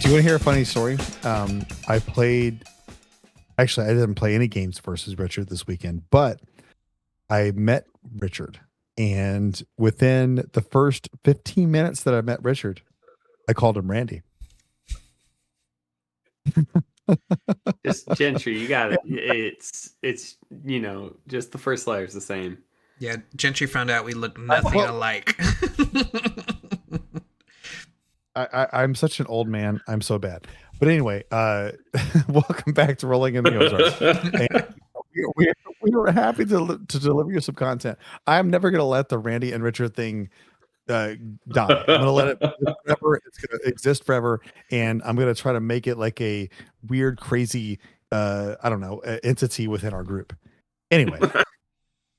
Do you want to hear a funny story? I played. Actually, I didn't play any games versus Richard this weekend, but I met Richard, and within the first 15 minutes that I met Richard, I called him Randy. Just Gentry, you got it. It's just the first letter is the same. Yeah, Gentry found out we look nothing alike. I'm such an old man. I'm so bad. But anyway, welcome back to Rolling in the Ozarks. And we were happy to deliver you some content. I'm never going to let the Randy and Richard thing die. I'm going to let it forever. It's going to exist forever. And I'm going to try to make it like a weird, crazy, I don't know, entity within our group. Anyway,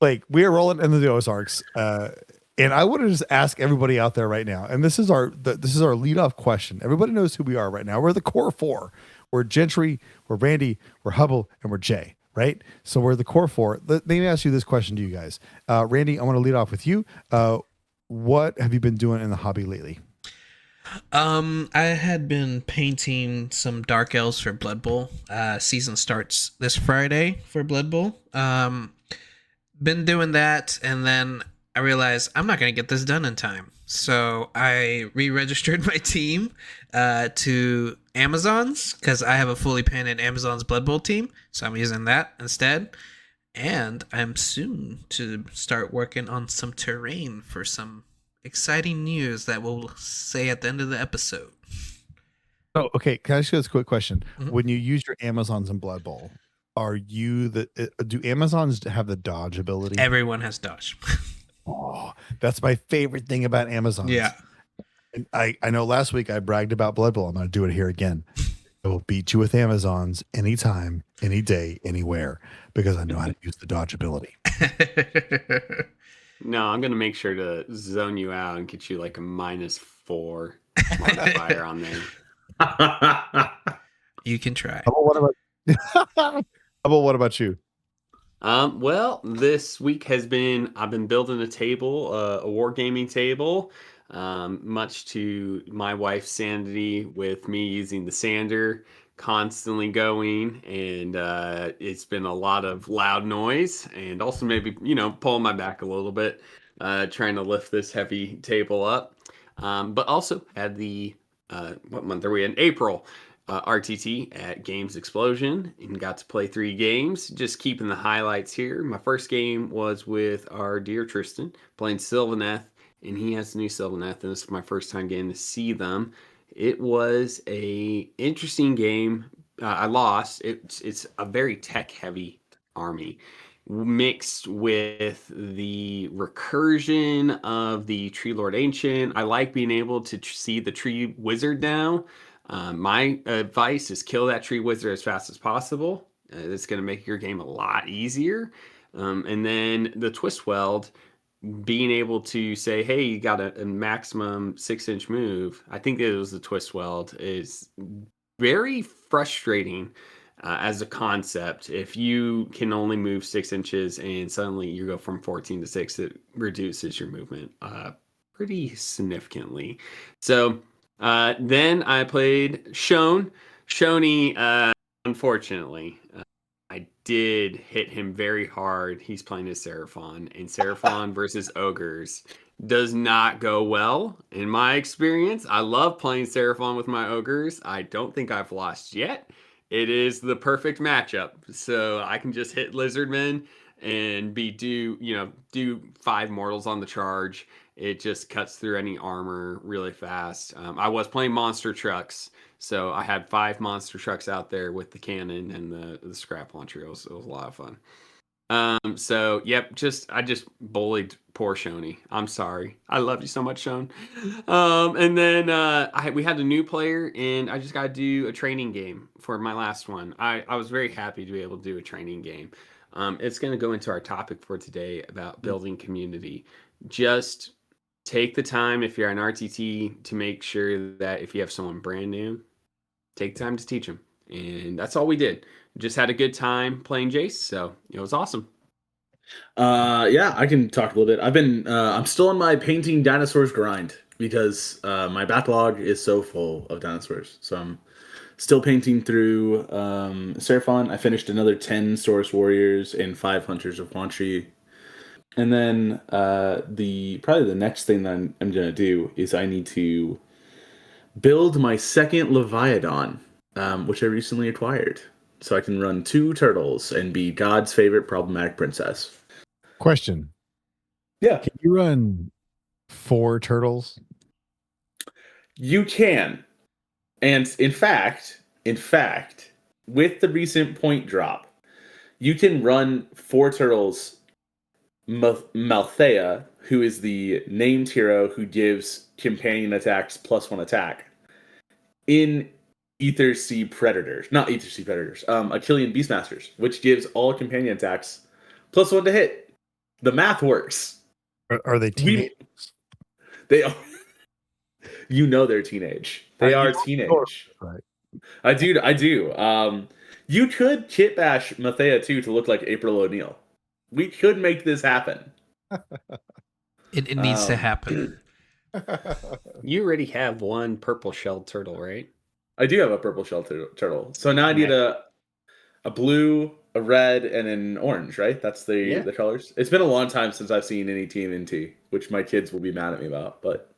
like we are rolling in the Ozarks. And I want to just ask everybody out there right now, and this is our lead-off question. Everybody knows who we are right now. We're the core four. We're Gentry, we're Randy, we're Hubble, and we're Jay, right? So we're the core four. Let me ask you this question to you guys. Randy, I want to lead off with you. What have you been doing in the hobby lately? I had been painting some Dark Elves for Blood Bowl. Season starts this Friday for Blood Bowl. Been doing that, and then I realized I'm not going to get this done in time. So I re-registered my team to Amazon's because I have a fully painted Amazon's Blood Bowl team. So I'm using that instead. And I'm soon to start working on some terrain for some exciting news that we'll say at the end of the episode. Oh, okay. Can I ask you this quick question? Mhm. When you use your Amazons in Blood Bowl, are you do Amazons have the dodge ability? Everyone has dodge. Oh, that's my favorite thing about Amazon. Yeah. And I know last week I bragged about Blood Bowl. I'm going to do it here again. I will beat you with Amazons anytime, any day, anywhere, because I know how to use the dodge ability. No, I'm gonna make sure to zone you out and get you like a -4 modifier on there. You can try. How about what about you? Well, this week I've been building a table, a wargaming table, much to my wife's sanity with me using the sander constantly going. And it's been a lot of loud noise and also maybe, pulling my back a little bit, trying to lift this heavy table up. But also had what month are we in? April. RTT at Games Explosion and got to play 3 games. Just keeping the highlights here. My first game was with our dear Tristan playing Sylvaneth, and he has the new Sylvaneth, and this is my first time getting to see them. It was a interesting game. I lost. It's a very tech-heavy army mixed with the recursion of the Tree Lord Ancient. I like being able to see the Tree Wizard now. My advice is kill that Tree Wizard as fast as possible. It's going to make your game a lot easier. And then the Twist Weld, being able to say, hey, you got a maximum 6-inch move. I think it was the Twist Weld is very frustrating as a concept. If you can only move 6 inches and suddenly you go from 14 to 6, it reduces your movement pretty significantly. So then I played Shoney, unfortunately, I did hit him very hard. He's playing as Seraphon, and Seraphon versus Ogres does not go well in my experience. I love playing Seraphon with my Ogres. I don't think I've lost yet. It is the perfect matchup. So I can just hit Lizardmen and do 5 mortals on the charge. It just cuts through any armor really fast. I was playing monster trucks, so I had 5 monster trucks out there with the cannon and the scrap launcher. It was a lot of fun. So yep, I just bullied poor Shoney. I'm sorry. I love you so much, Shone. And then we had a new player, and I just got to do a training game for my last one. I was very happy to be able to do a training game. It's going to go into our topic for today about building community. Just take the time if you're an RTT to make sure that if you have someone brand new, take time to teach them. And that's all we did. Just had a good time playing Jace, so it was awesome. Yeah, I can talk a little bit. I'm still on my painting dinosaurs grind. because my backlog is so full of dinosaurs. So I'm still painting through Seraphon. I finished another 10 Saurus Warriors and 5 Hunters of Quan Chi. And then probably the next thing that I'm going to do is I need to build my second Leviathan, which I recently acquired. So I can run 2 turtles and be God's favorite problematic princess. Question. Yeah. Can you run 4 turtles? You can. And in fact, with the recent point drop, you can run 4 turtles. Malthea, who is the named hero who gives companion attacks +1 attack, in Ether Sea Predators, not Ether Sea Predators, Achillean Beastmasters, which gives all companion attacks +1 to hit. The math works. Are they teenage? They are. You know they're teenage. They are teenage. Right. I do. You could kit bash Mathea too to look like April O'Neil. We could make this happen. It needs to happen. You already have one purple shelled turtle, right? I do have a purple shell turtle. So now I need a blue, a red, and an orange, right? That's the colors. It's been a long time since I've seen any TMNT, which my kids will be mad at me about. But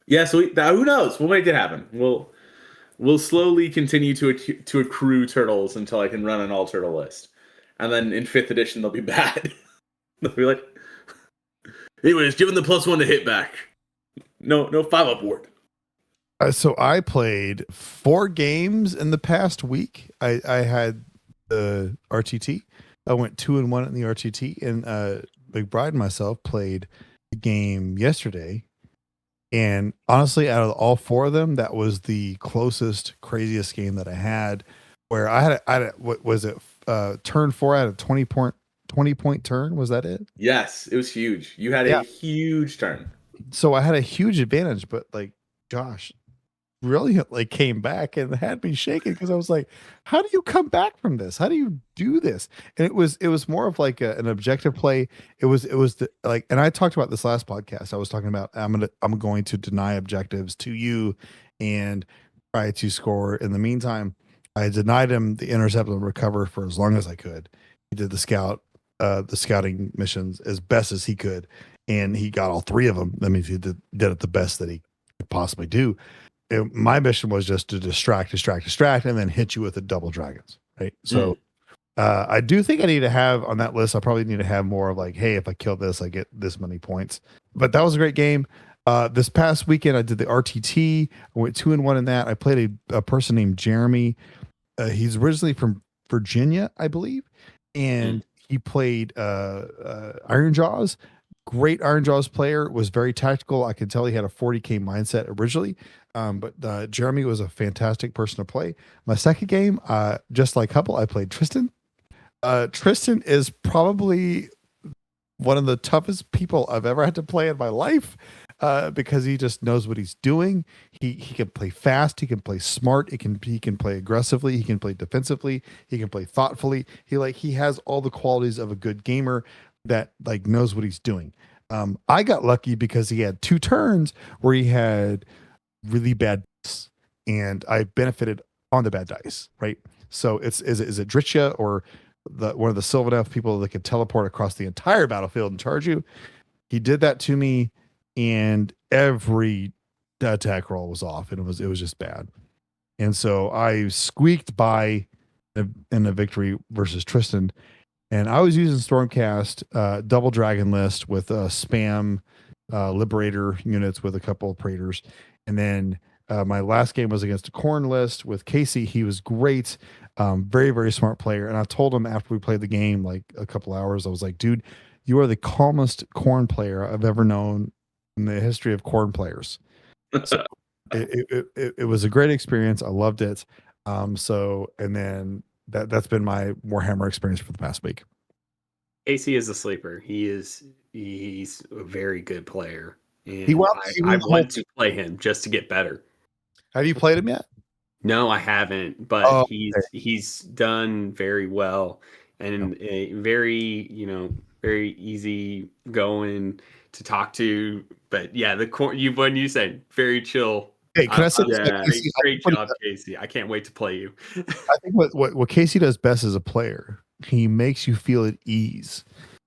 yeah, so who knows? We'll make it happen. We'll slowly continue to accrue turtles until I can run an all turtle list, and then in 5th edition they'll be bad. They'll be like, anyways, given the +1 to hit back. No 5-up ward. So I played 4 games in the past week. I had the RTT. I went 2-1 in the RTT, and McBride and myself played the game yesterday. And honestly, out of all 4 of them, that was the closest, craziest game that I had. Where I had what was it? Turn 4, I had a 20 point turn. Was that it? Yes, it was huge. You had a huge turn. So I had a huge advantage, but like Josh really like came back and had me shaking because I was like, how do you come back from this? How do you do this? And it was more of like an objective play. It was like, and I talked about this last podcast. I was talking about I'm going to deny objectives to you and try to score. In the meantime, I denied him the intercept and recover for as long as I could. He did the scouting missions as best as he could, and he got all 3 of them. That means he did it the best that he could possibly do. My mission was just to distract, and then hit you with the double dragons. Right. So I do think I need to have on that list. I probably need to have more of like, hey, if I kill this, I get this many points. But that was a great game. This past weekend, I did the RTT. I went 2-1 in that. I played a person named Jeremy. He's originally from Virginia, I believe, and he played Iron Jaws. Great Iron Jaws player, was very tactical. I could tell he had a 40K mindset originally. But Jeremy was a fantastic person to play. My second game, just like Hubble, I played Tristan. Tristan is probably one of the toughest people I've ever had to play in my life because he just knows what he's doing. He can play fast. He can play smart. He can play aggressively. He can play defensively. He can play thoughtfully. He has all the qualities of a good gamer that like knows what he's doing. I got lucky because he had 2 turns where he had really bad dice, and I benefited on the bad dice, right? So is it Dritya or one of the Sylvaneth people that could teleport across the entire battlefield and charge you? He did that to me, and every attack roll was off, and it was just bad. And so I squeaked by in a victory versus Tristan, and I was using Stormcast double dragon list with spam liberator units with a couple of praetors. And then my last game was against a corn list with Casey. He was great. Very, very smart player. And I told him after we played the game, like a couple hours, I was like, dude, you are the calmest corn player I've ever known in the history of corn players. So it was a great experience. I loved it. And then that's been my Warhammer experience for the past week. AC is a sleeper. He's a very good player. And I want to play him just to get better. Have you played him yet? No, I haven't, but he's done very well and a very, very easy going to talk to But yeah, when you said very chill. Hey, can I say this? yeah. Great job, Casey. I can't wait to play you. I think what Casey does best as a player, he makes you feel at ease.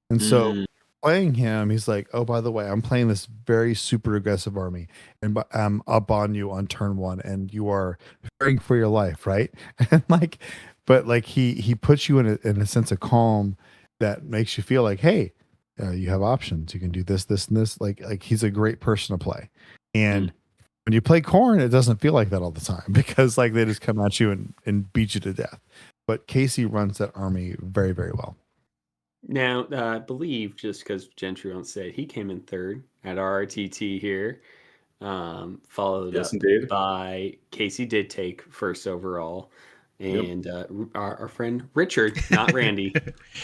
And so playing him, he's like, oh, by the way, I'm playing this very super aggressive army, and I'm up on you on turn 1, and you are fearing for your life, right? And but he puts you in a sense of calm that makes you feel like, hey, you have options. You can do this, this, and this. Like he's a great person to play. And when you play Khorne, it doesn't feel like that all the time because they just come at you and beat you to death. But Casey runs that army very, very well. Now, I believe, just because Gentry won't say it, he came in third at our RTT here. Followed up by Casey did take first overall. And our friend Richard, not Randy.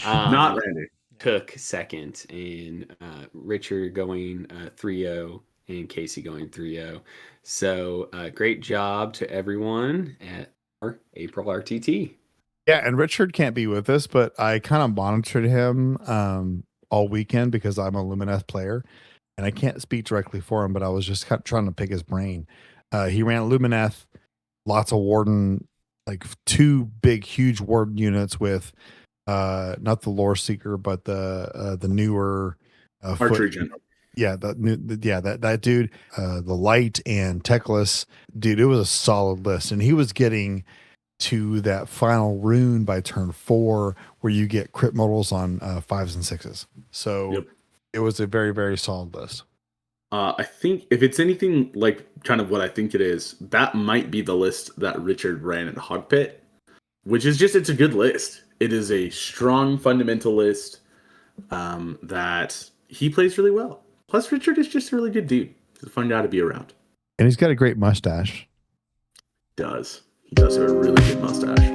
Not Randy. Took second. And Richard going 3-0 and Casey going 3-0. So great job to everyone at our April RTT. Yeah, and Richard can't be with us, but I kind of monitored him all weekend because I'm a Lumineth player, and I can't speak directly for him, but I was just kind of trying to pick his brain. He ran Lumineth, lots of Warden, 2 big, huge Warden units with not the Lore Seeker, but the newer Archery Gen. Yeah, that dude, the Light and Teclis, dude, it was a solid list, and he was getting to that final rune by turn 4 where you get crit modals on 5s and 6s. So it was a very, very solid list. I think if it's anything like kind of what I think it is, that might be the list that Richard ran at Hogpit, which is it's a good list. It is a strong fundamental list that he plays really well. Plus, Richard is just a really good dude. He's a fun guy to be around. And he's got a great mustache. He does have a really good mustache.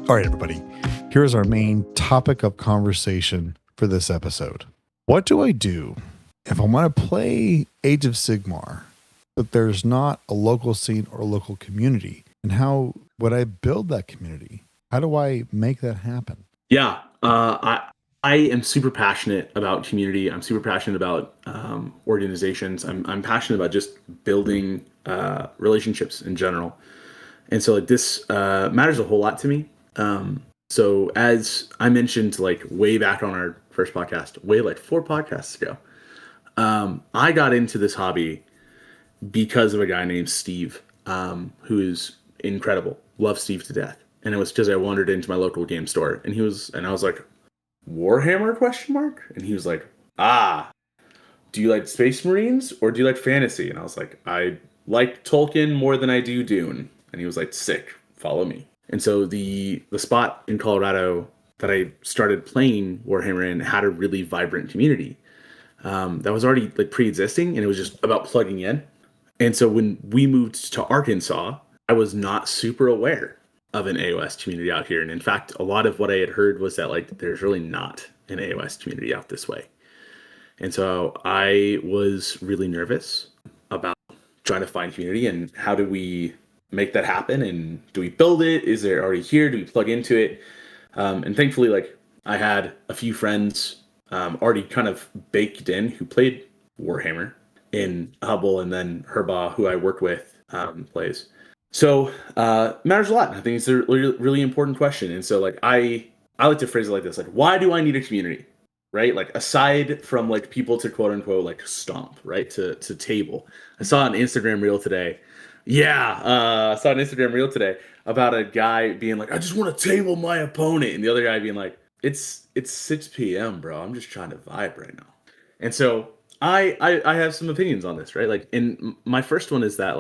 All right, everybody. Here's our main topic of conversation for this episode. What do I do if I want to play Age of Sigmar, but there's not a local scene or local community? And how would I build that community? How do I make that happen? Yeah, I am super passionate about community. I'm super passionate about organizations. I'm passionate about just building relationships in general. And so this matters a whole lot to me. So as I mentioned, way back on our first podcast, 4 podcasts ago, I got into this hobby because of a guy named Steve, who is incredible. Love Steve to death. And it was because I wandered into my local game store, and I was like, Warhammer ? And he was like, do you like Space Marines or do you like fantasy? And I was like, I like Tolkien more than I do Dune. And he was like, sick, follow me. And so the spot in Colorado that I started playing Warhammer in had a really vibrant community that was already pre-existing, and it was just about plugging in. And so when we moved to Arkansas, I was not super aware of an AOS community out here. And in fact, a lot of what I had heard was that there's really not an AOS community out this way. And so I was really nervous about trying to find community and how do we make that happen, and do we build it? Is it already here? Do we plug into it? And thankfully, I had a few friends already kind of baked in who played Warhammer in Hubble, and then Herba, who I worked with, plays. So matters a lot. I think it's a really important question. And so I like to phrase it like this: why do I need a community? Right? Aside from people to quote unquote stomp, right? To table. I saw an Instagram reel today. I saw an Instagram reel today about a guy being like, I just want to table my opponent. And the other guy being like, it's 6 p.m., bro. I'm just trying to vibe right now. And so I have some opinions on this, right? And my first one is that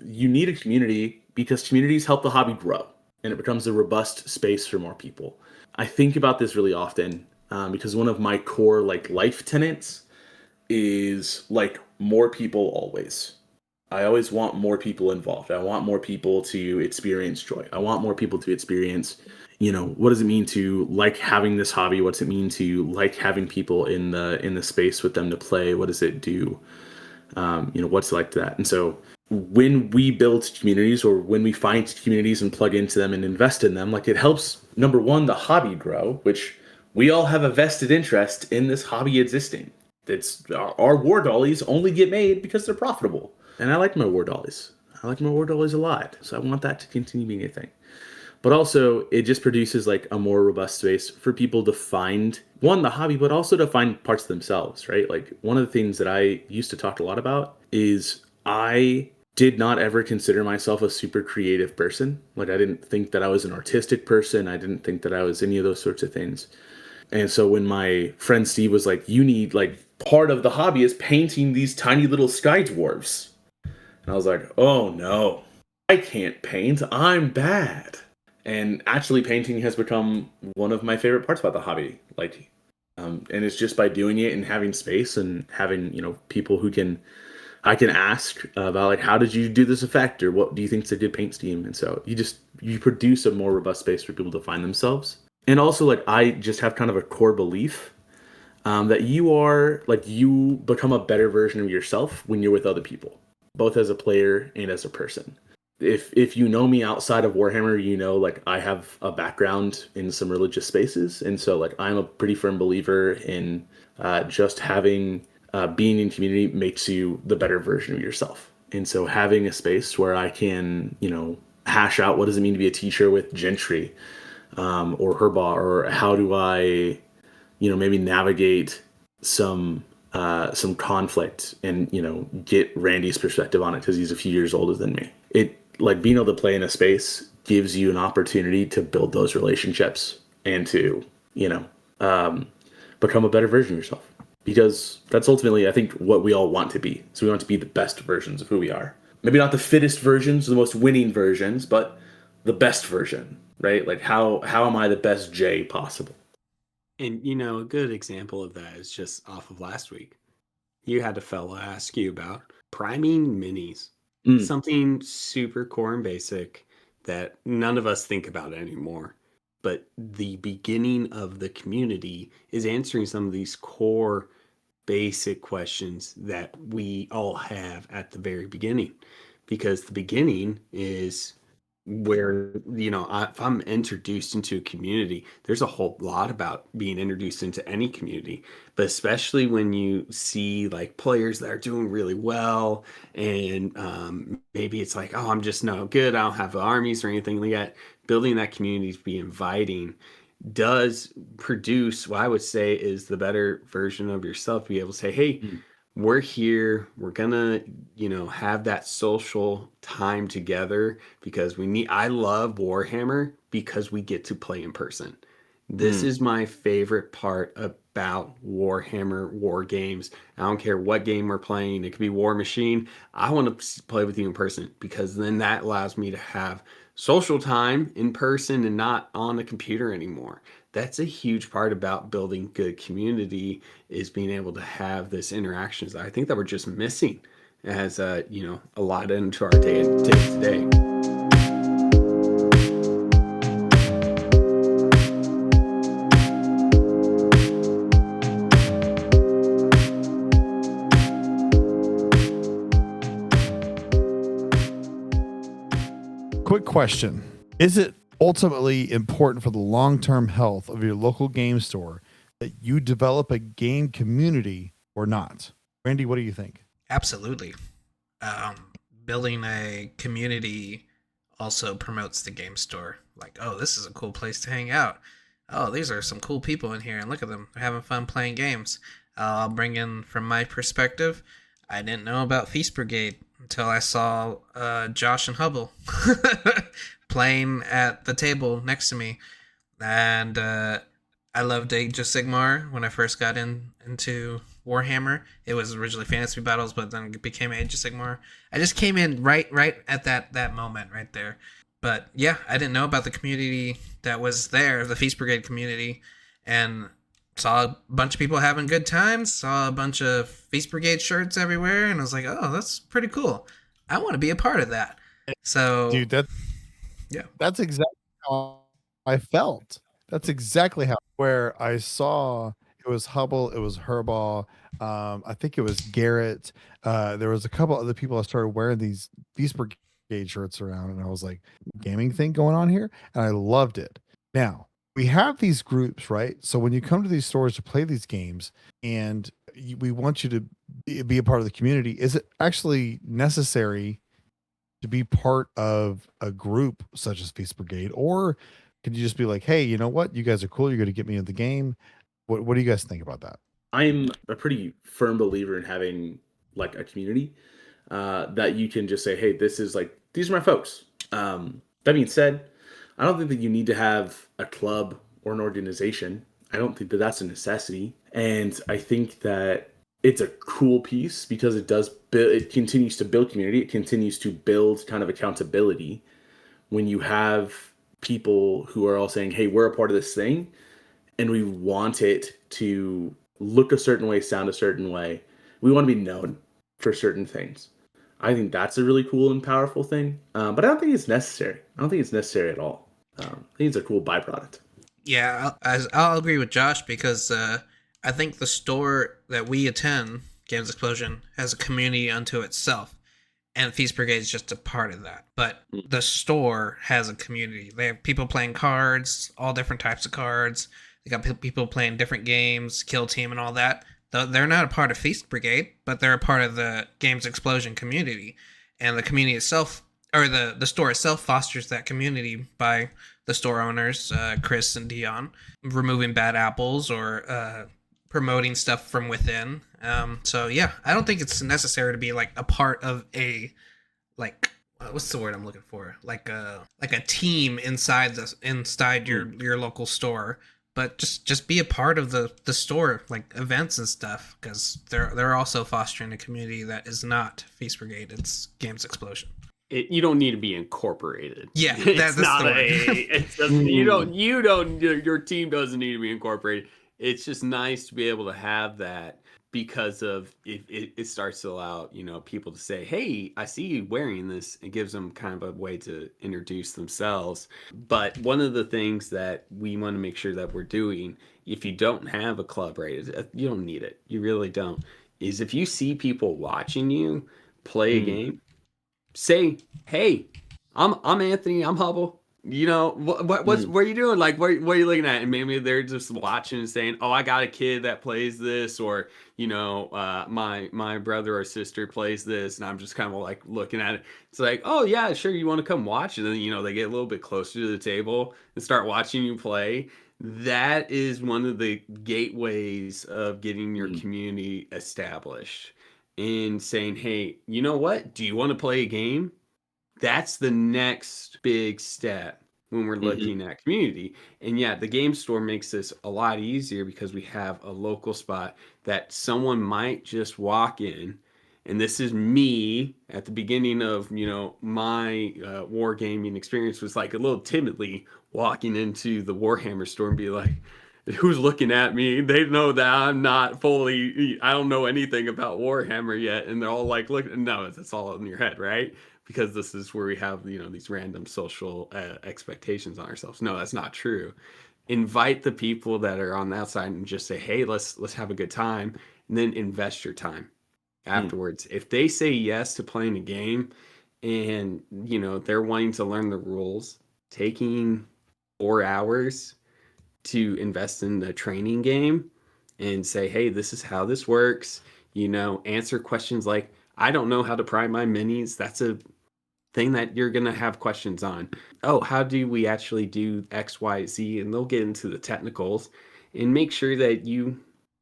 you need a community because communities help the hobby grow and it becomes a robust space for more people. I think about this really often because one of my core life tenets is more people always. I always want more people involved. I want more people to experience joy. I want more people to experience, what does it mean to having this hobby? What's it mean to having people in the space with them to play? What does it do? what's like to that. And so when we build communities or when we find communities and plug into them and invest in them, like it helps, number one, the hobby grow, which we all have a vested interest in this hobby existing. It's our war dollies only get made because they're profitable. And I like my war dollies. I like my war dollies a lot. So I want that to continue being a thing. But also it just produces like a more robust space for people to find one, the hobby, but also to find parts of themselves, right? Like one of the things that I used to talk a lot about is I did not ever consider myself a super creative person. Like I didn't think that I was an artistic person. I didn't think that I was any of those sorts of things. And so when my friend Steve was like, you need like part of the hobby is painting these tiny little sky dwarves. And I was like, oh no, I can't paint. I'm bad. And actually painting has become one of my favorite parts about the hobby. Like, and it's just by doing it and having space and having, people who I can ask about like, how did you do this effect? Or what do you think is a good paint scheme? And so you produce a more robust space for people to find themselves. And also like, I just have kind of a core belief that you become a better version of yourself when you're with other people, both as a player and as a person. If you know me outside of Warhammer, like I have a background in some religious spaces. And so like I'm a pretty firm believer in just having being in community makes you the better version of yourself. And so having a space where I can, hash out what does it mean to be a teacher with Gentry or Herba, or how do I, maybe navigate some conflict and, get Randy's perspective on it because he's a few years older than me. It like being able to play in a space gives you an opportunity to build those relationships and to, become a better version of yourself, because that's ultimately, I think, what we all want to be. So we want to be the best versions of who we are. Maybe not the fittest versions, the most winning versions, but the best version, right? Like how am I the best Jay possible? And a good example of that is just off of last week. You had a fella ask you about priming minis. Something super core and basic that none of us think about anymore. But the beginning of the community is answering some of these core basic questions that we all have at the very beginning. Because the beginning is where, if I'm introduced into a community, there's a whole lot about being introduced into any community, but especially when you see like players that are doing really well and maybe it's like, oh, I'm just no good, I don't have armies or anything like that. Building that community to be inviting does produce what I would say is the better version of yourself. Be able to say, hey, we're here, we're gonna have that social time together because I love Warhammer because we get to play in person. This is my favorite part about Warhammer war games. I don't care what game we're playing. It could be War Machine. I want to play with you in person because then that allows me to have social time in person and not on a computer anymore. That's a huge part about building good community, is being able to have this interactions. I think that we're just missing as a lot into our day to day. Quick question. Is it ultimately important for the long-term health of your local game store that you develop a game community or not? Randy, what do you think? Absolutely. Building a community also promotes the game store. Like, oh, this is a cool place to hang out. Oh, these are some cool people in here, and look at them. They're having fun playing games. I'll bring in, from my perspective, I didn't know about Feast Brigade until I saw Josh and Hubble playing at the table next to me. And I loved Age of Sigmar when I first got into Warhammer. It was originally Fantasy Battles, but then it became Age of Sigmar. I just came in right at that moment right there. But yeah, I didn't know about the community that was there, the Feast Brigade community, and saw a bunch of people having good times, saw a bunch of Feast Brigade shirts everywhere, and I was like, oh, that's pretty cool. I want to be a part of that. So, dude, that's exactly how I felt. That's exactly where I saw it was Hubble, it was Herbal, I think it was Garrett. There was a couple other people that started wearing these Brigade shirts around, and I was like, gaming thing going on here, and I loved it. Now we have these groups, right? So when you come to these stores to play these games, and we want you to be a part of the community, is it actually necessary to be part of a group such as Feast Brigade, or could you just be like, hey, you know what, you guys are cool, you're going to get me in the game? What do you guys think about that? I'm a pretty firm believer in having like a community that you can just say, hey, this is like, these are my folks. That being said, I don't think that you need to have a club or an organization. I don't think that that's a necessity. And I think that it's a cool piece because it does build, it continues to build community. It continues to build kind of accountability when you have people who are all saying, hey, we're a part of this thing and we want it to look a certain way, sound a certain way. We want to be known for certain things. I think that's a really cool and powerful thing. But I don't think it's necessary. I don't think it's necessary at all. I think it's a cool byproduct. Yeah, I'll agree with Josh because I think the store that we attend, Games Explosion, has a community unto itself. And Feast Brigade is just a part of that. But the store has a community. They have people playing cards, all different types of cards. They got people playing different games, Kill Team and all that. They're not a part of Feast Brigade, but they're a part of the Games Explosion community. And the community itself, or the store itself, fosters that community by the store owners, Chris and Dion, removing bad apples or promoting stuff from within. So yeah, I don't think it's necessary to be like a part of a, like, what's the word I'm looking for? Like a team inside your local store. But just be a part of the store, like events and stuff, because they're also fostering a community that is not Feast Brigade. It's Games Explosion. You don't need to be incorporated. Yeah, that's not your team doesn't need to be incorporated. It's just nice to be able to have that because of it starts to allow, people to say, hey, I see you wearing this. It gives them kind of a way to introduce themselves. But one of the things that we want to make sure that we're doing, if you don't have a club, right, you don't need it. You really don't. Is if you see people watching you play a game, say, hey, I'm Anthony, I'm Hubble. What are you doing? Like, what are you looking at? And maybe they're just watching and saying, oh, I got a kid that plays this, or my brother or sister plays this, and I'm just kind of like looking at it. It's like, oh yeah, sure, you want to come watch, and then they get a little bit closer to the table and start watching you play. That is one of the gateways of getting your community established and saying, hey, you know what? Do you want to play a game? That's the next big step when we're looking at community. And yeah, the game store makes this a lot easier because we have a local spot that someone might just walk in. And this is me at the beginning of, my wargaming experience, was like a little timidly walking into the Warhammer store and be like, who's looking at me? They know that I'm not fully, I don't know anything about Warhammer yet. And they're all like, look, no, that's all in your head, right? Because this is where we have, these random social expectations on ourselves. No, that's not true. Invite the people that are on the outside and just say, hey, let's have a good time, and then invest your time afterwards. If they say yes to playing a game and, they're wanting to learn the rules, taking 4 hours to invest in the training game and say, hey, this is how this works, answer questions like, I don't know how to prime my minis. That's a thing that you're going to have questions on. Oh, how do we actually do X, Y, Z? And they'll get into the technicals, and make sure that you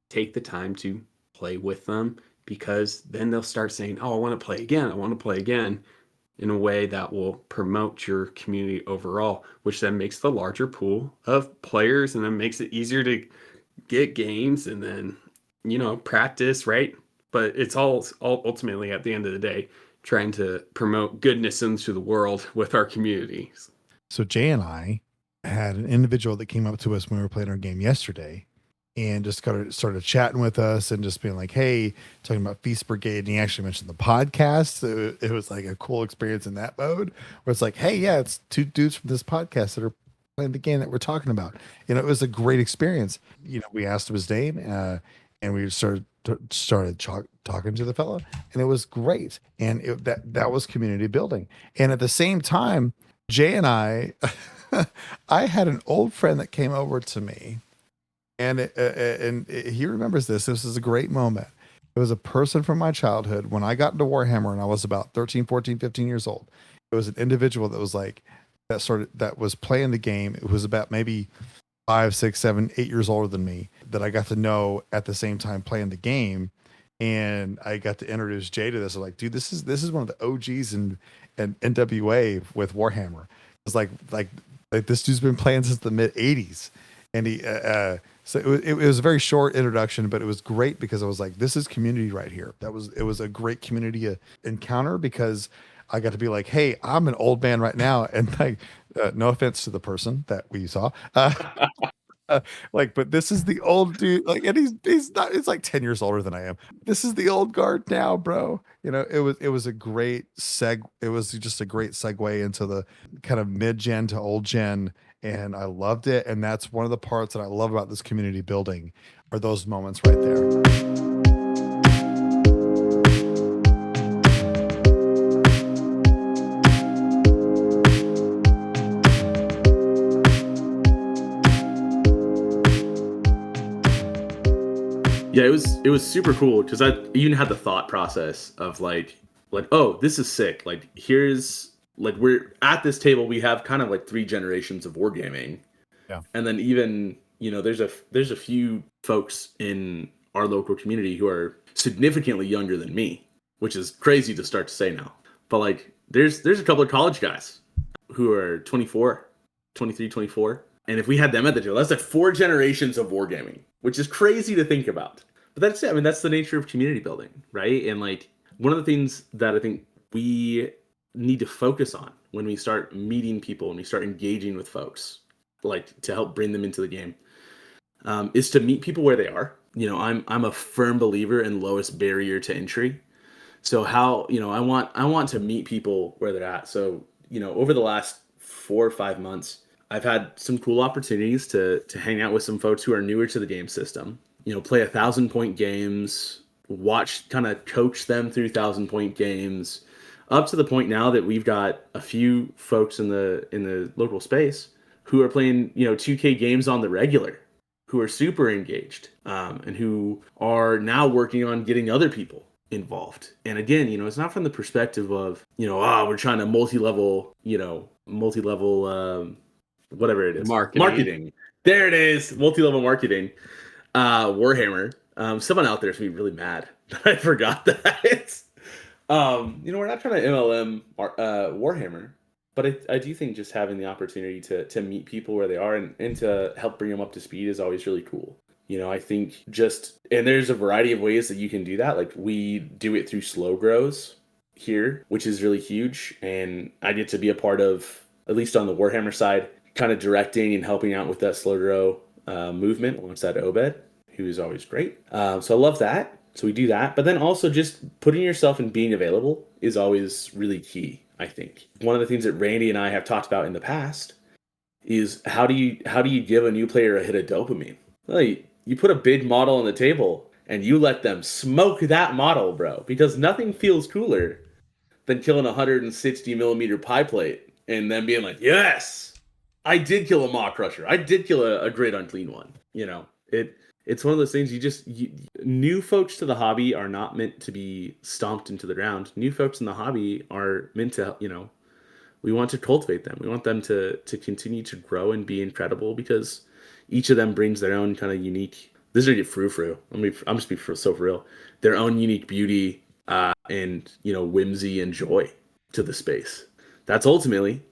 take the time to play with them, because then they'll start saying, oh, I want to play again. I want to play again, in a way that will promote your community overall, which then makes the larger pool of players, and then makes it easier to get games and then, practice, right? But it's all ultimately, at the end of the day, trying to promote goodness into the world with our communities. So Jay and I had an individual that came up to us when we were playing our game yesterday, and just started chatting with us and just being like, hey, talking about Feast Brigade. And he actually mentioned the podcast. So it was like a cool experience in that mode, where it's like, hey, yeah, it's two dudes from this podcast that are playing the game that we're talking about. It was a great experience. We asked him his name, and we started talking to the fella, and it was great. And that was community building. And at the same time, Jay and I, I had an old friend that came over to me, and he remembers this. This is a great moment. It was a person from my childhood when I got into Warhammer and I was about 13, 14, 15 years old. It was an individual that was like, that was playing the game. It was about maybe 5, 6, 7, 8 years older than me, that I got to know at the same time playing the game. And I got to introduce Jay to this. I'm like, dude, this is one of the OGs in NWA with Warhammer. It's like this dude's been playing since the mid 80s. And so it was a very short introduction, but it was great because I was like, this is community right here. It was a great community encounter, because I got to be like, hey, I'm an old man right now. And like, no offense to the person that we saw, but this is the old dude. Like, and he's not, it's like 10 years older than I am. This is the old guard now, bro. It was a great it was just a great segue into the kind of mid-gen to old gen. And I loved it. And that's one of the parts that I love about this community building, are those moments right there. Yeah, it was super cool, because I even had the thought process of like, oh, this is sick. Like, here's, like, we're at this table, we have kind of like 3 generations of wargaming. Yeah. And then even, there's a few folks in our local community who are significantly younger than me, which is crazy to start to say now. But like, there's a couple of college guys who are 24, 23, 24. And if we had them at the table, that's like 4 generations of wargaming, which is crazy to think about. But that's it. I mean, that's the nature of community building, right? And like, one of the things that I think we need to focus on when we start meeting people and we start engaging with folks, like to help bring them into the game, is to meet people where they are. I'm a firm believer in lowest barrier to entry. So how, I want to meet people where they're at. So, over the last 4 or 5 months, I've had some cool opportunities to hang out with some folks who are newer to the game system, play 1,000-point games, kind of coach them through 1,000-point games, up to the point now that we've got a few folks in the local space who are playing, 2K games on the regular, who are super engaged, and who are now working on getting other people involved. And again, it's not from the perspective of, we're trying to multi-level, whatever it is. Marketing. There it is. Multi-level marketing. Warhammer. Someone out there is going to be really mad that I forgot that. We're not trying to MLM Warhammer, but I do think just having the opportunity to meet people where they are and to help bring them up to speed is always really cool. I think and there's a variety of ways that you can do that. Like, we do it through slow grows here, which is really huge. And I get to be a part of, at least on the Warhammer side, kind of directing and helping out with that slow grow movement alongside Obed, who is always great. So I love that. So we do that. But then also just putting yourself and being available is always really key, I think. One of the things that Randy and I have talked about in the past is how do you give a new player a hit of dopamine? Well, you put a big model on the table and you let them smoke that model, bro. Because nothing feels cooler than killing a 160 millimeter pie plate and then being like, yes, I did kill a Maw Crusher. I did kill a great unclean one. It's one of those things new folks to the hobby are not meant to be stomped into the ground. New folks in the hobby are meant to, we want to cultivate them. We want them to continue to grow and be incredible, because each of them brings their own kind of unique, this is going to get frou-frou. I'm just being so for real. Their own unique beauty and, whimsy and joy to the space. That's ultimately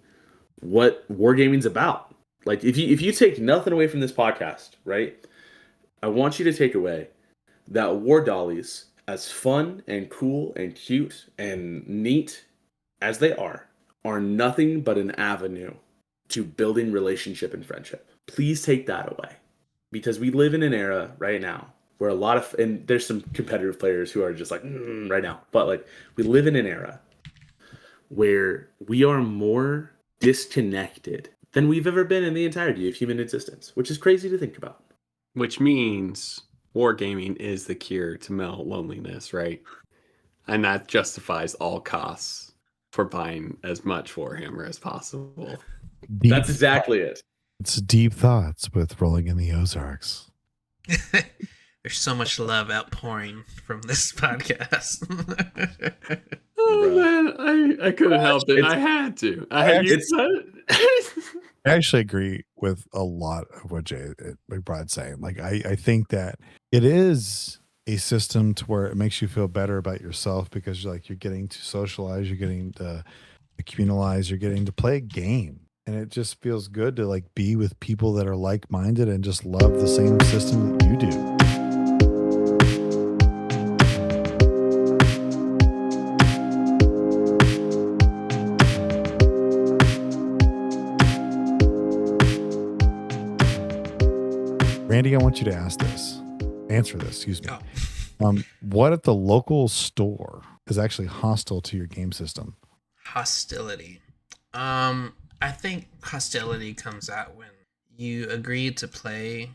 what wargaming's about. Like, if you take nothing away from this podcast, right? I want you to take away that War Dollies, as fun and cool and cute and neat as they are nothing but an avenue to building relationship and friendship. Please take that away, because we live in an era right now where and there's some competitive players who are just like right now, but like, we live in an era where we are more disconnected than we've ever been in the entirety of human existence, which is crazy to think about. Which means wargaming is the cure to mental loneliness, right? And that justifies all costs for buying as much Warhammer as possible. That's exactly it. It's deep thoughts with Rolling in the Ozarks. There's so much love outpouring from this podcast. Oh man, I couldn't help it. I had to. I actually agree with a lot of what Brad's saying. Like, I think that it is a system to where it makes you feel better about yourself because you're getting to socialize, you're getting to communalize, you're getting to play a game. And it just feels good to like be with people that are like-minded and just love the same system that you do. Randy, I want you to answer this, excuse me. Oh. What at the local store is actually hostile to your game system? Hostility. I think hostility comes out when you agree to play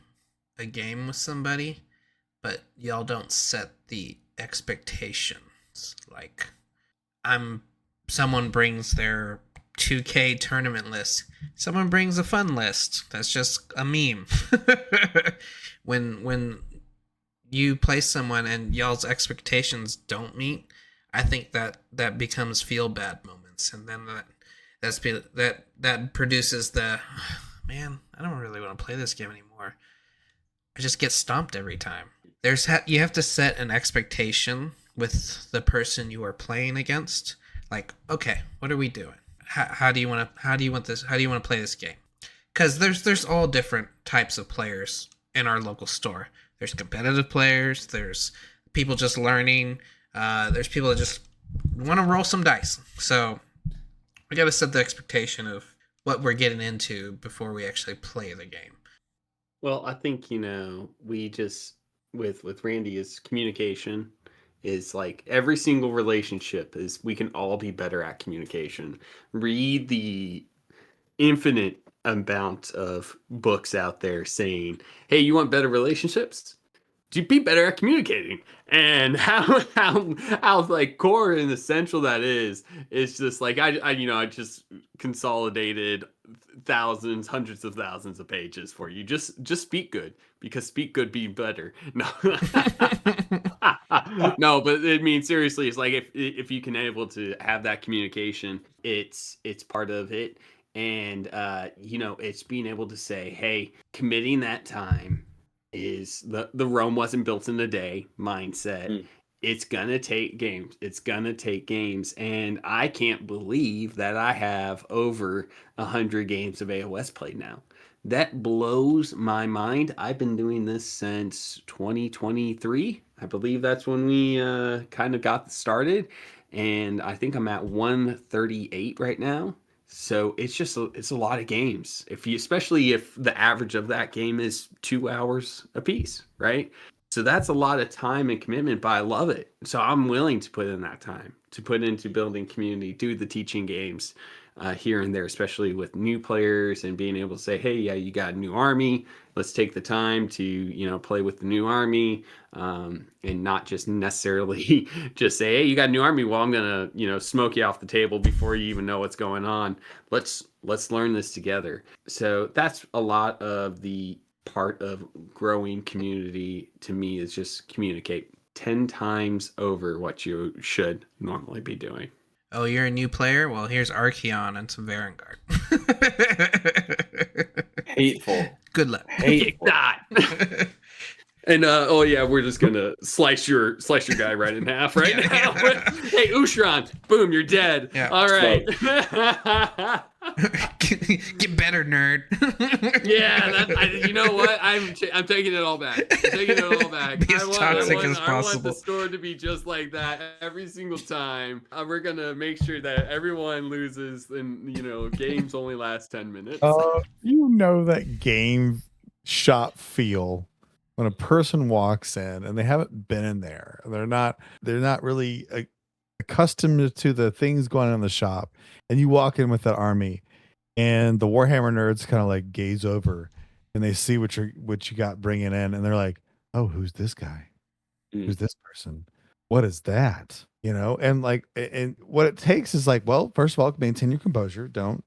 a game with somebody, but y'all don't set the expectations. Like, someone brings their 2K tournament list. Someone brings a fun list. That's just a meme. When you play someone and y'all's expectations don't meet, I think that becomes feel bad moments, and then that produces the man, I don't really want to play this game anymore. I just get stomped every time. You have to set an expectation with the person you are playing against. Like, okay, what are we doing? How do you want to play this game? Because there's all different types of players in our local store. There's competitive players. There's people just learning. There's people that just want to roll some dice. So we got to set the expectation of what we're getting into before we actually play the game. Well, I think, we just, with Randy, is communication is like every single relationship is we can all be better at communication. Read the infinite amount of books out there saying, hey, you want better relationships? Do be better at communicating. And how like core and essential that is just like I just consolidated thousands, hundreds of thousands of pages for you. Just speak good, because speak good be better. No. No, but I mean seriously, it's like if you can able to have that communication, it's part of it. And it's being able to say, hey, committing that time is the Rome wasn't built in a day mindset. It's gonna take games. And I can't believe that I have over 100 games of AOS played now. That blows my mind. I've been doing this since 2023. I believe that's when we kind of got started. And I think I'm at 138 right now. So it's a lot of games. Especially if the average of that game is 2 hours a piece, right? So that's a lot of time and commitment, but I love it. So I'm willing to put in that time to put into building community, do the teaching games here and there, especially with new players, and being able to say, hey, yeah, you got a new army. Let's take the time to, play with the new army, and not just necessarily just say, hey, you got a new army. Well, I'm going to, smoke you off the table before you even know what's going on. Let's learn this together. So that's a lot of the part of growing community to me, is just communicate 10 times over what you should normally be doing. Oh, you're a new player? Well, here's Archeon and some Varangard. Hateful. Good luck. Hateful. And we're just gonna slice your guy right in half right now. Hey, Ushran, boom, you're dead. Yeah. All right. Get better, nerd. Yeah, you know what? I'm taking it all back. Be as toxic as possible. I want the store to be just like that every single time. We're gonna make sure that everyone loses, and games only last 10 minutes. That game shop feel when a person walks in and they haven't been in there, they're not really accustomed to the things going on in the shop, and you walk in with that army, and the Warhammer nerds kind of like gaze over, and they see what you got bringing in, and they're like, "Oh, who's this guy? Who's this person? What is that?" And like, and what it takes is like, well, first of all, maintain your composure. Don't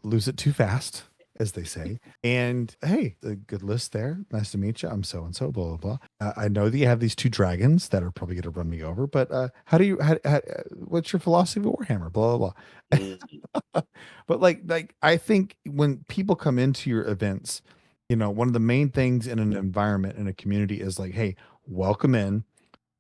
lose it too fast, as they say. And hey, a good list there. Nice to meet you. I'm so and so. Blah blah blah. I know that you have these two dragons that are probably going to run me over, but how do you? What's your philosophy of Warhammer? Blah blah blah. But like I think when people come into your events, one of the main things in an environment in a community is like, hey, welcome in,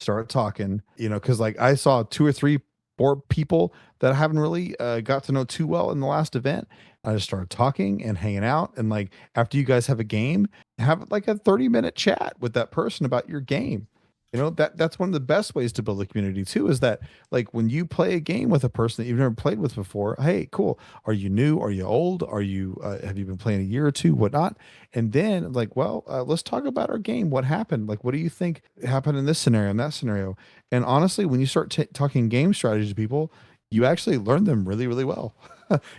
start talking, because like I saw 2 or 3 4 people that I haven't really got to know too well in the last event. I just started talking and hanging out. And like after you guys have a game, have like a 30-minute chat with that person about your game. That's one of the best ways to build a community too, is that like when you play a game with a person that you've never played with before, hey, cool. Are you new? Are you old? Are you have you been playing a year or two, whatnot? And then like, well, let's talk about our game. What happened? Like, what do you think happened in this scenario and that scenario? And honestly, when you start talking game strategy to people, you actually learn them really, really well.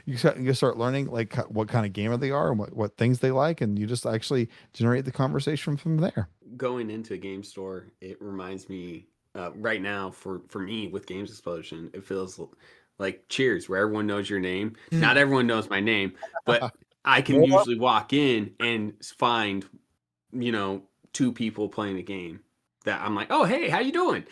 You start learning like what kind of gamer they are and what things they like, and you just actually generate the conversation from there. Going into a game store, it reminds me right now for me with Games Explosion, it feels like Cheers, where everyone knows your name. Not everyone knows my name, but I can usually walk in and find 2 people playing a game that I'm like, oh hey, how you doing?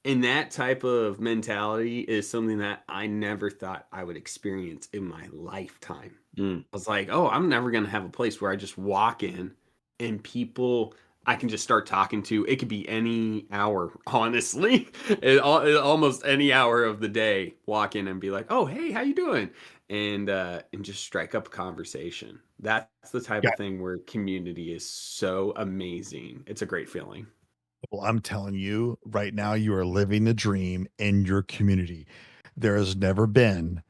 And that type of mentality is something that I never thought I would experience in my lifetime. I was like, oh, I'm never going to have a place where I just walk in and people I can just start talking to. It could be any hour, honestly. Almost any hour of the day, walk in and be like, oh, hey, how you doing? And just strike up a conversation. That's the type of thing where community is so amazing. It's a great feeling. Well, I'm telling you right now, you are living the dream in your community. There has never been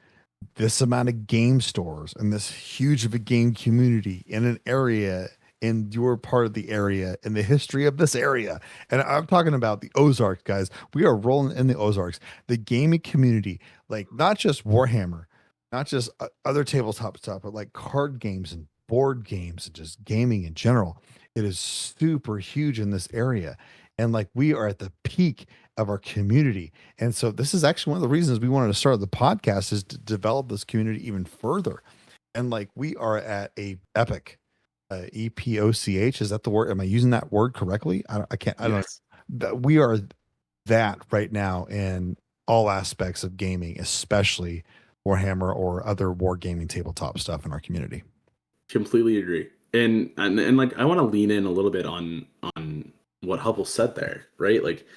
this amount of game stores and this huge of a game community in an area, in your part of the area, in the history of this area. And I'm talking about the Ozarks, guys. We are rolling in the Ozarks, the gaming community, like not just Warhammer, not just other tabletop stuff, but like card games and board games and just gaming in general. It is super huge in this area. And like we are at the peak of our community. And so this is actually one of the reasons we wanted to start the podcast, is to develop this community even further. And like we are at a epic EPOCH. Is that the word? Am I using that word correctly? I can't. I don't know. We are that right now in all aspects of gaming, especially Warhammer or other wargaming tabletop stuff in our community. Completely agree. And like I want to lean in a little bit on what Hubble said there, right? Like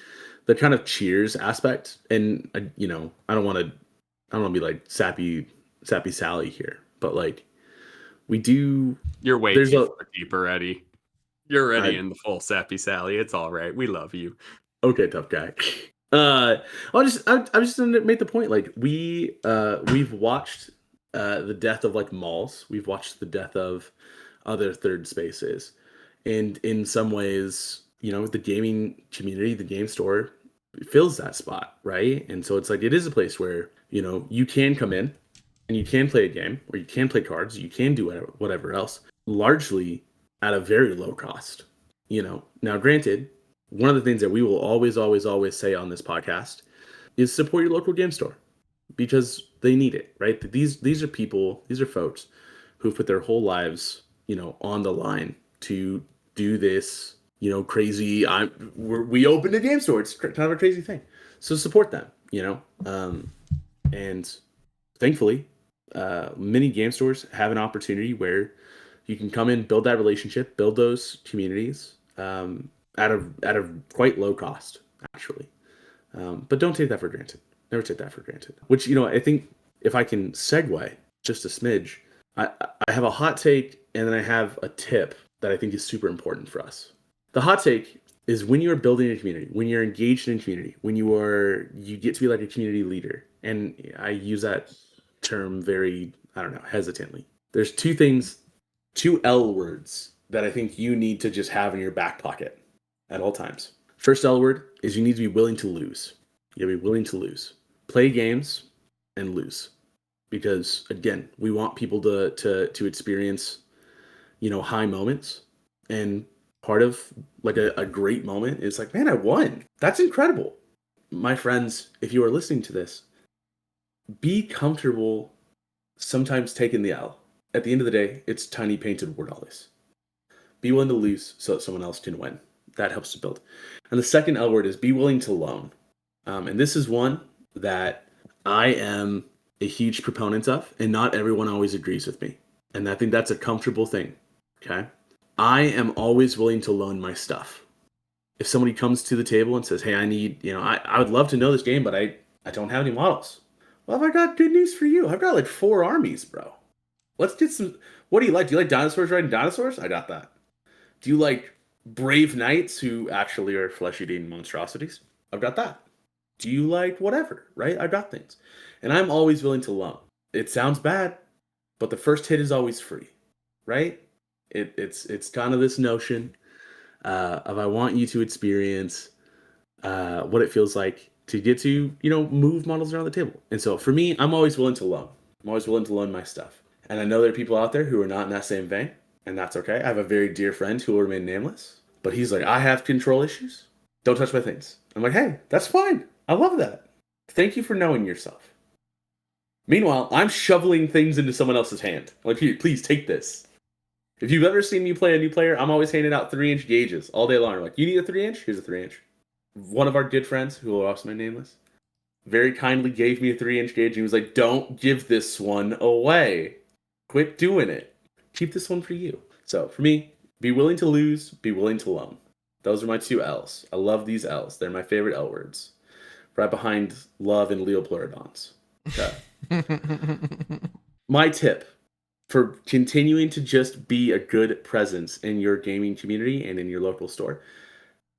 the kind of Cheers aspect. And I don't want to be like sappy Sally here, but like we do. You're way too deep already. You're already in the full sappy Sally. It's all right. We love you. Okay, tough guy. I'm just gonna make the point. Like we've watched the death of like malls. We've watched the death of other third spaces, and in some ways, the gaming community, the game store, fills that spot, right? And so it's like it is a place where you can come in and you can play a game, or you can play cards, you can do whatever else, largely at a very low cost. Now granted, one of the things that we will always say on this podcast is support your local game store, because they need it, right? These are people, these are folks who put their whole lives, on the line to do this, crazy. We opened a game store. It's kind of a crazy thing. So support them, and thankfully, many game stores have an opportunity where you can come in, build that relationship, build those communities at a quite low cost, actually. But don't take that for granted. Never take that for granted. Which, I think if I can segue just a smidge, I have a hot take and then I have a tip that I think is super important for us. The hot take is when you're building a community, when you're engaged in a community, when you get to be like a community leader. And I use that term very, hesitantly. There's 2 L words that I think you need to just have in your back pocket at all times. First L word is you need to be willing to lose. You gotta be willing to lose. Play games and lose. because again, we want people to experience, high moments. And part of like a great moment is like, man, I won. That's incredible. My friends, if you are listening to this, be comfortable sometimes taking the L. At the end of the day, it's tiny painted word always. Be willing to lose so that someone else can win. That helps to build. And the second L word is be willing to loan. And this is one that I am a huge proponent of, and not everyone always agrees with me. And I think that's a comfortable thing. Okay. I am always willing to loan my stuff. If somebody comes to the table and says, hey, I need, I would love to know this game, but I don't have any models. Well, I've got good news for you. I've got like 4 armies, bro. Let's get some. What do you like? Do you like dinosaurs riding dinosaurs? I got that. Do you like brave knights who actually are flesh-eating monstrosities? I've got that. Do you like whatever, right? I've got things. And I'm always willing to loan. It sounds bad, but the first hit is always free, right? It's kind of this notion of I want you to experience what it feels like to get to, move models around the table. And so for me, I'm always willing to loan. I'm always willing to loan my stuff. And I know there are people out there who are not in that same vein, and that's okay. I have a very dear friend who will remain nameless, but he's like, I have control issues. Don't touch my things. I'm like, hey, that's fine. I love that. Thank you for knowing yourself. Meanwhile, I'm shoveling things into someone else's hand. I'm like, here, please take this. If you've ever seen me play a new player, I'm always handing out 3-inch gauges all day long. I'm like, you need a 3-inch? Here's a 3-inch. One of our good friends, who will also remain nameless, very kindly gave me a 3-inch gauge. He was like, don't give this one away. Quit doing it. Keep this one for you. So for me, be willing to lose, be willing to loan. Those are my 2 L's. I love these L's. They're my favorite L words. Right behind love and Leopleurodons. Okay. My tip for continuing to just be a good presence in your gaming community and in your local store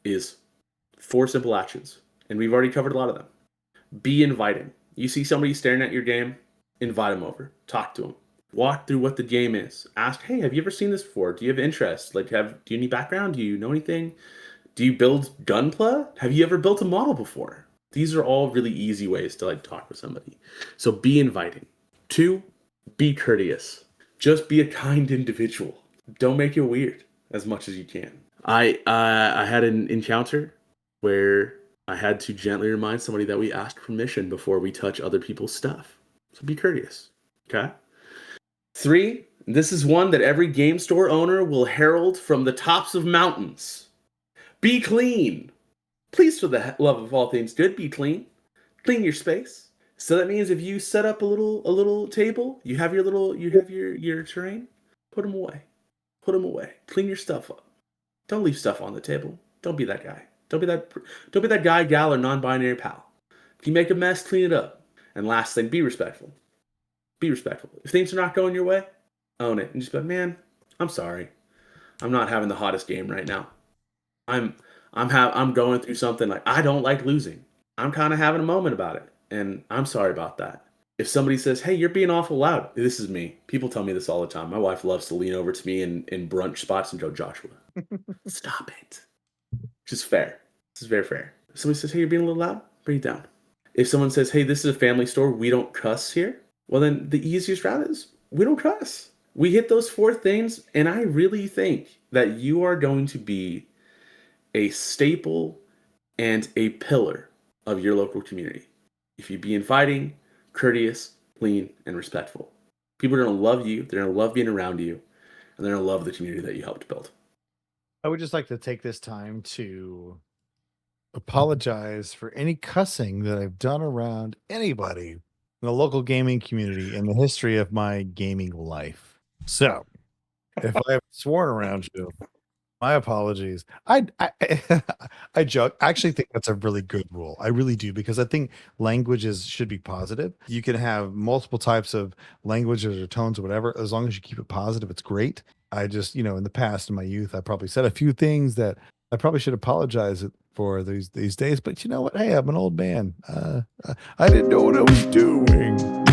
is 4 simple actions. And we've already covered a lot of them. Be inviting. You see somebody staring at your game, invite them over. Talk to them. Walk through what the game is. Ask, hey, have you ever seen this before? Do you have interest? Do you need background? Do you know anything? Do you build Gunpla? Have you ever built a model before? These are all really easy ways to talk with somebody. So be inviting. 2, be courteous. Just be a kind individual. Don't make it weird as much as you can. I had an encounter where I had to gently remind somebody that we asked permission before we touch other people's stuff. So be courteous. Okay? 3, this is one that every game store owner will herald from the tops of mountains. Be clean. Please, for the love of all things good, be clean. Clean your space. So that means if you set up a little table, you have your terrain, put them away. Put them away. Clean your stuff up. Don't leave stuff on the table. Don't be that guy. Don't be that guy, gal, or non-binary pal. If you make a mess, clean it up. And last thing, be respectful. Be respectful. If things are not going your way, own it and just be like, man, I'm sorry. I'm not having the hottest game right now. I'm going through something I don't like losing. I'm kind of having a moment about it, and I'm sorry about that. If somebody says, hey, you're being awful loud, this is me. People tell me this all the time. My wife loves to lean over to me in brunch spots and go, Joshua, stop it. Which is fair. This is very fair. If somebody says, hey, you're being a little loud, bring it down. If someone says, hey, this is a family store, we don't cuss here, well, then the easiest route is we don't cuss. We hit those 4 things, and I really think that you are going to be a staple and a pillar of your local community. If you be inviting, courteous, clean, and respectful. People are going to love you, they're going to love being around you, and they're going to love the community that you helped build. I would just like to take this time to apologize for any cussing that I've done around anybody in the local gaming community in the history of my gaming life. So, if I have sworn around you, my apologies. I joke. I actually think that's a really good rule. I really do, because I think languages should be positive. You can have multiple types of languages or tones or whatever. As long as you keep it positive, it's great. I just, in the past, in my youth, I probably said a few things that I probably should apologize for these days. But you know what? Hey, I'm an old man. I didn't know what I was doing.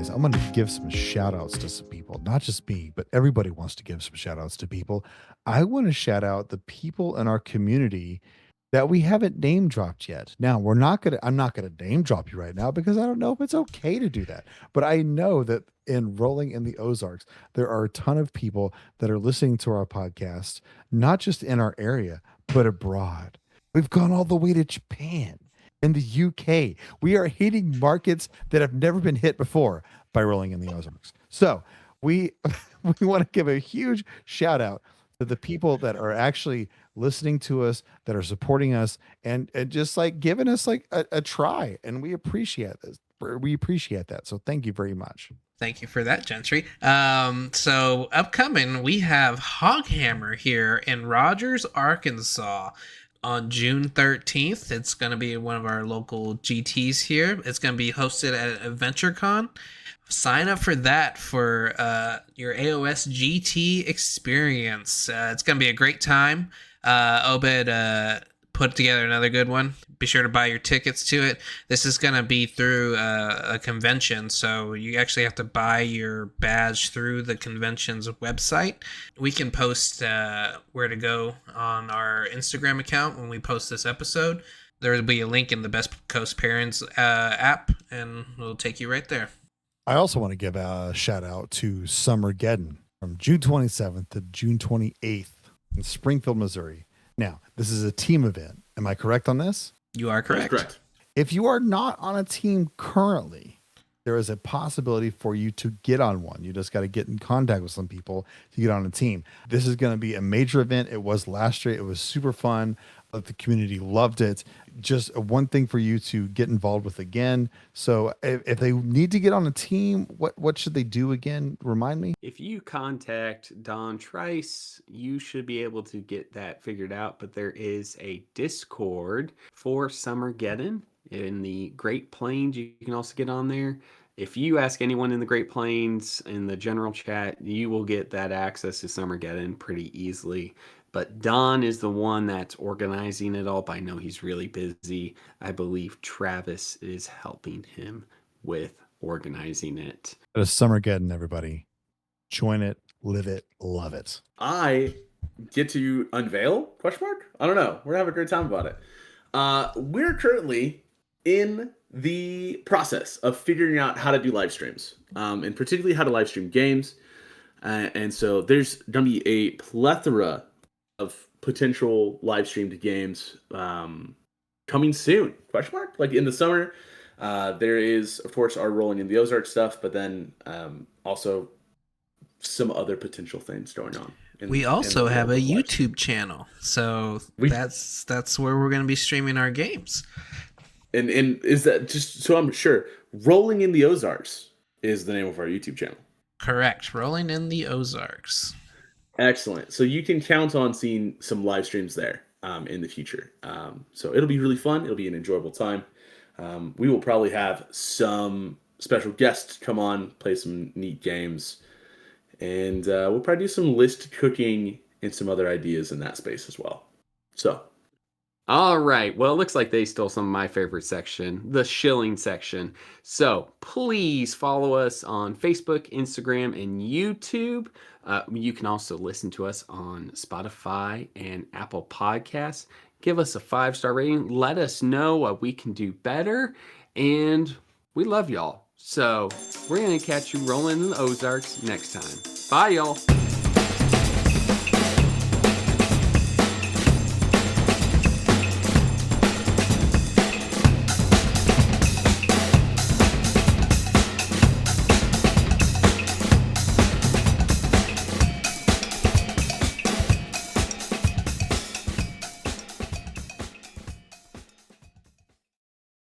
guys, I'm going to give some shout outs to some people, not just me, but everybody wants to give some shout outs to people. I want to shout out the people in our community that we haven't name dropped yet. Now, I'm not going to name drop you right now because I don't know if it's okay to do that. But I know that in Rolling in the Ozarks, there are a ton of people that are listening to our podcast, not just in our area, but abroad. We've gone all the way to Japan. In the UK, we are hitting markets that have never been hit before by Rolling in the Ozarks. So we want to give a huge shout out to the people that are actually listening to us, that are supporting us, and just like giving us like a try. And we appreciate this. We appreciate that. So thank you very much. Thank you for that, Gentry. So upcoming, we have Hoghammer here in Rogers, Arkansas on June 13th. It's going to be one of our local GTs here. It's going to be hosted at AdventureCon. Sign up for that for your AOS GT experience. It's going to be a great time. Obed put together another good one. Be sure to buy your tickets to it. This is going to be through a convention, so you actually have to buy your badge through the convention's website. We can post where to go on our Instagram account when we post this episode. There will be a link in the Best Coast Parents app, and we'll take you right there. I also want to give a shout out to Summergeddon from June 27th to June 28th in Springfield, Missouri. Now, this is a team event. Am I correct on this? You are correct. That's correct. If you are not on a team currently, there is a possibility for you to get on one. You just got to get in contact with some people to get on a team. This is going to be a major event. It was last year. It was super fun. The community loved it. Just one thing for you to get involved with again. So if they need to get on a team, what should they do again? Remind me. If you contact Don Trice, you should be able to get that figured out. But there is a Discord for Summergeddon in the Great Plains. You can also get on there. If you ask anyone in the Great Plains in the general chat, you will get that access to Summergeddon pretty easily. But Don is the one that's organizing it all. But I know he's really busy. I believe Travis is helping him with organizing it. It is Summergeddon, everybody. Join it, live it, love it. I get to unveil? Question mark? I don't know. We're gonna have a great time about it. We're currently in the process of figuring out how to do live streams, and particularly how to live stream games. And so there's gonna be a plethora of potential live streamed games coming soon? Question mark? Like in the summer, there is of course our Rolling in the Ozark stuff, but then also some other potential things going on. We also have a YouTube channel, so that's where we're going to be streaming our games. And is that, just so I'm sure, Rolling in the Ozarks is the name of our YouTube channel? Correct. Rolling in the Ozarks. Excellent. So you can count on seeing some live streams there in the future. So it'll be really fun. It'll be an enjoyable time. We will probably have some special guests come on, play some neat games, and we'll probably do some list cooking and some other ideas in that space as well. So. All right. Well, it looks like they stole some of my favorite section, the shilling section. So please follow us on Facebook, Instagram, and YouTube. You can also listen to us on Spotify and Apple Podcasts. Give us a 5-star rating. Let us know what we can do better. And we love y'all. So we're going to catch you rolling in the Ozarks next time. Bye, y'all.